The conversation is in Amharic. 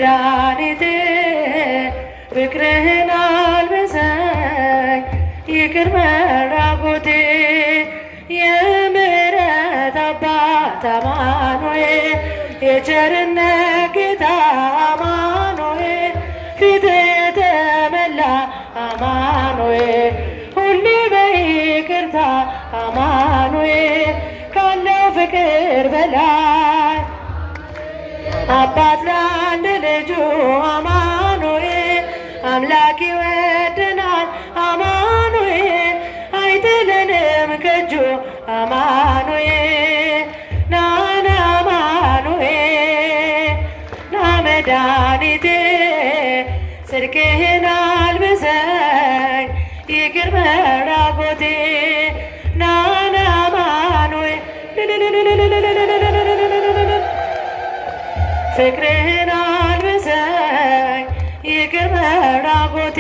መድኃኒቴ ፍቅርህን አልብሰኝ ይቅር መራቆቴ የምሕረት አባት አማኑኤል የቸርነት ጌታ አማኑኤል ፊት የተመላ አማኑኤል ሁሌ በይቅርታ አማኑኤል ካለው ፍቅር በላይ አባት ለአንድ ልጁ አማኑኤል አምላክ ይወደናል አማኑኤል አይጥለንም ከእጁ አማኑኤል ናና አማኑኤል ና መድኃኒቴ ጽድቅህን አልብሰኝ ይቅር መራቆቴ ናና አማኑኤል ፍቅርህን አልብሰኝ ይቅር መራቆቴ